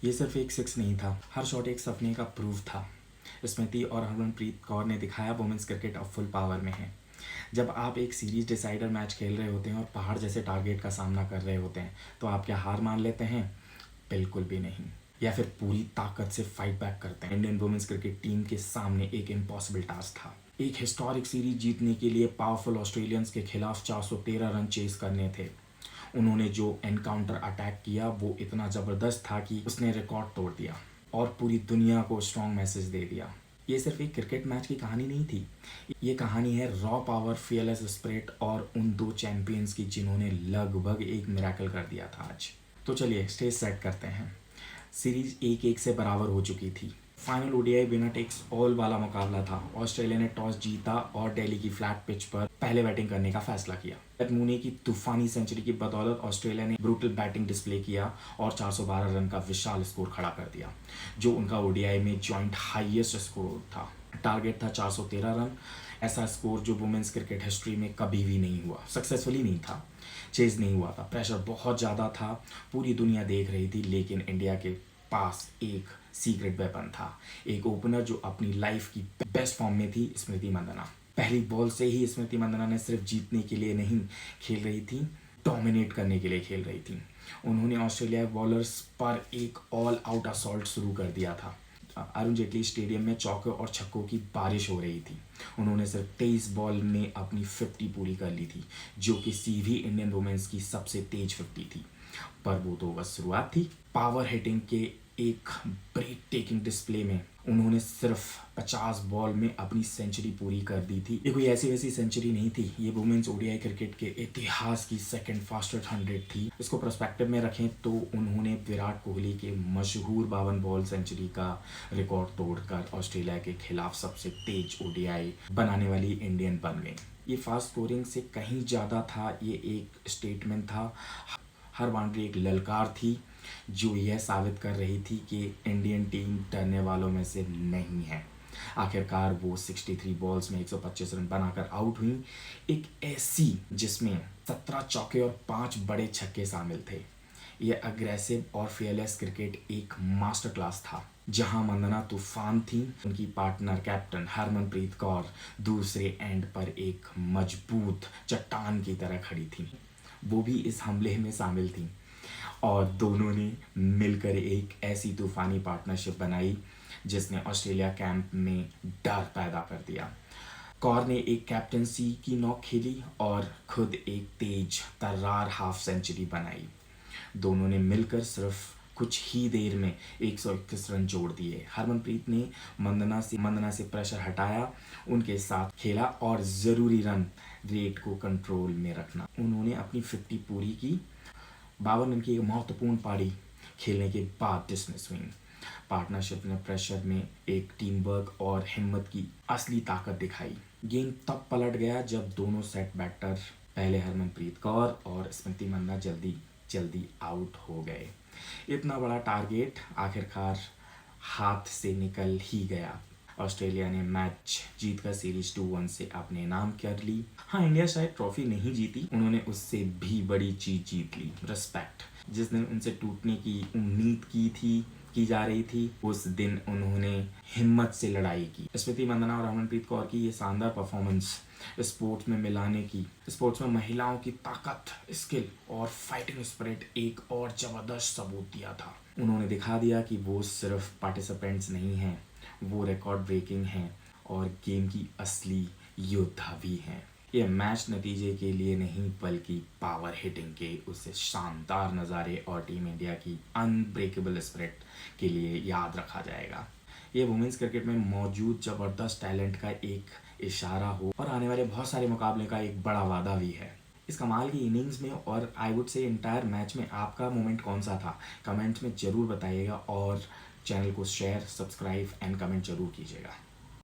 ये सिर्फ एक सिक्स नहीं था, हर शॉट एक सपने का प्रूफ था। स्मृति और हरमनप्रीत कौर ने दिखाया वुमेन्स क्रिकेट अब फुल पावर में है। जब आप एक सीरीज डिसाइडर मैच खेल रहे होते हैं और पहाड़ जैसे टारगेट का सामना कर रहे होते हैं, तो आप क्या हार मान लेते हैं? बिल्कुल भी नहीं। या फिर पूरी ताकत से फाइट बैक करते हैं। इंडियन वुमेन्स क्रिकेट टीम के सामने एक इम्पॉसिबल टास्क था। एक हिस्टोरिक सीरीज जीतने के लिए पावरफुल ऑस्ट्रेलियंस के खिलाफ 413 रन चेस करने थे। उन्होंने जो एनकाउंटर अटैक किया वो इतना ज़बरदस्त था कि उसने रिकॉर्ड तोड़ दिया और पूरी दुनिया को स्ट्रॉन्ग मैसेज दे दिया। ये सिर्फ एक क्रिकेट मैच की कहानी नहीं थी, ये कहानी है रॉ पावर, फियरलेस स्पिरिट और उन दो चैंपियंस की जिन्होंने लगभग एक मिरेकल कर दिया था आज। तो चलिए स्टेज सेट करते हैं। सीरीज 1-1 से बराबर हो चुकी थी। Final ODI winner takes all वाला मुकाबला था। ऑस्ट्रेलिया ने टॉस जीता और दिल्ली की फ्लैट पिच पर पहले बैटिंग करने का फैसला किया। मूने की तूफानी सेंचुरी की बदौलत ऑस्ट्रेलिया ने ब्रूटल बैटिंग डिस्प्ले किया और 412 रन का विशाल स्कोर खड़ा कर दिया, जो उनका ओडीआई में जॉइंट हाईएस्ट स्कोर था। टारगेट था 413 रन, ऐसा स्कोर जो वुमेन्स क्रिकेट हिस्ट्री में कभी भी नहीं हुआ। सक्सेसफुली नहीं था, चेज नहीं हुआ था, प्रेशर बहुत ज़्यादा था, पूरी दुनिया देख रही थी। लेकिन इंडिया के पास एक सीक्रेट वेपन था, एक ओपनर जो अपनी लाइफ की बेस्ट फॉर्म में थी, स्मृति मंदाना। पहली बॉल से ही स्मृति मंदाना ने सिर्फ जीतने के लिए नहीं खेल रही थी, डोमिनेट करने के लिए खेल रही थी। उन्होंने ऑस्ट्रेलिया बॉलर्स पर एक ऑल आउट असॉल्ट शुरू कर दिया था। अरुण जेटली स्टेडियम में चौके और छक्कों की बारिश हो रही थी। उन्होंने सिर्फ 23 बॉल में अपनी 50 पूरी कर ली थी, जो किसी भी इंडियन वुमेन्स की सबसे तेज 50 थी। पर वो तो बस शुरुआत थी। पावर हिटिंग के एक ब्रेक टेकिंग डिस्प्ले में उन्होंने सिर्फ 50 बॉल में अपनी सेंचुरी पूरी कर दी थी। ये कोई ऐसी वैसी सेंचुरी नहीं थी, ये वुमेन्स ओडीआई क्रिकेट के इतिहास की सेकंड फास्टेस्ट 100 थी। इसको पर्सपेक्टिव में रखें तो उन्होंने विराट कोहली के मशहूर 52 बॉल सेंचुरी का रिकॉर्ड तोड़कर ऑस्ट्रेलिया के खिलाफ सबसे तेज ओडीआई बनाने वाली इंडियन बन गई। ये फास्ट स्कोरिंग से कहीं ज़्यादा था, ये एक स्टेटमेंट था। हर बाउंड्री एक ललकार थी जो यह साबित कर रही थी कि इंडियन टीम डरने वालों में से नहीं है। आखिरकार वो 63 बॉल्स में 125 रन बनाकर आउट हुई, एक ऐसी जिसमें 17 चौके और 5 बड़े छक्के शामिल थे। यह अग्रेसिव और फियरलेस क्रिकेट एक मास्टर क्लास था, जहां मंदना तूफान थी, उनकी पार्टनर कैप्टन हरमनप्रीत कौर दूसरे एंड पर एक मजबूत चट्टान की तरह खड़ी थी। वो भी इस हमले में शामिल थी और दोनों ने मिलकर एक ऐसी तूफानी पार्टनरशिप बनाई जिसने ऑस्ट्रेलिया कैंप में डर पैदा कर दिया। कौर ने एक कैप्टनसी की नॉक खेली और खुद एक तेज तर्रार हाफ सेंचुरी बनाई। दोनों ने मिलकर सिर्फ कुछ ही देर में 121 रन जोड़ दिए। हरमनप्रीत ने मंदना से प्रेशर हटाया, उनके साथ खेला और ज़रूरी रन रेट को कंट्रोल में रखना। उन्होंने अपनी 50 पूरी की। 52 रन की एक महत्वपूर्ण पारी खेलने के बाद डिसमिस हुई। पार्टनरशिप ने प्रेशर में एक टीम वर्क और हिम्मत की असली ताकत दिखाई। गेम तब पलट गया जब दोनों सेट बैटर, पहले हरमनप्रीत कौर और स्मृति मंदाना जल्दी आउट हो गए। इतना बड़ा टारगेट आखिरकार हाथ से निकल ही गया। ऑस्ट्रेलिया ने मैच जीतकर सीरीज 2-1 से अपने नाम कर ली। हाँ, इंडिया शायद ट्रॉफी नहीं जीती, उन्होंने उससे भी बड़ी चीज जीत ली, रिस्पेक्ट। जिस दिन उनसे टूटने की उम्मीद की जा रही थी, उस दिन उन्होंने हिम्मत से लड़ाई की। स्मृति मंदाना और हरमनप्रीत कौर की ये शानदार परफॉर्मेंस स्पोर्ट्स में महिलाओं की ताकत, स्किल और फाइटिंग स्पिरिट एक और जबरदस्त सबूत दिया था। उन्होंने दिखा दिया कि वो सिर्फ पार्टिसिपेंट्स नहीं हैं, वो रिकॉर्ड ब्रेकिंग हैं और गेम की असली योद्धा भी हैं। ये मैच नतीजे के लिए नहीं बल्कि पावर हिटिंग के उस शानदार नज़ारे और टीम इंडिया की अनब्रेकेबल स्पिरिट के लिए याद रखा जाएगा। ये वुमेन्स क्रिकेट में मौजूद ज़बरदस्त टैलेंट का एक इशारा हो और आने वाले बहुत सारे मुकाबले का एक बड़ा वादा भी है। इस कमाल की इनिंग्स में और I would say entire match में आपका मोमेंट कौन सा था, कमेंट्स में ज़रूर बताइएगा और चैनल को शेयर, सब्सक्राइब एंड कमेंट जरूर कीजिएगा।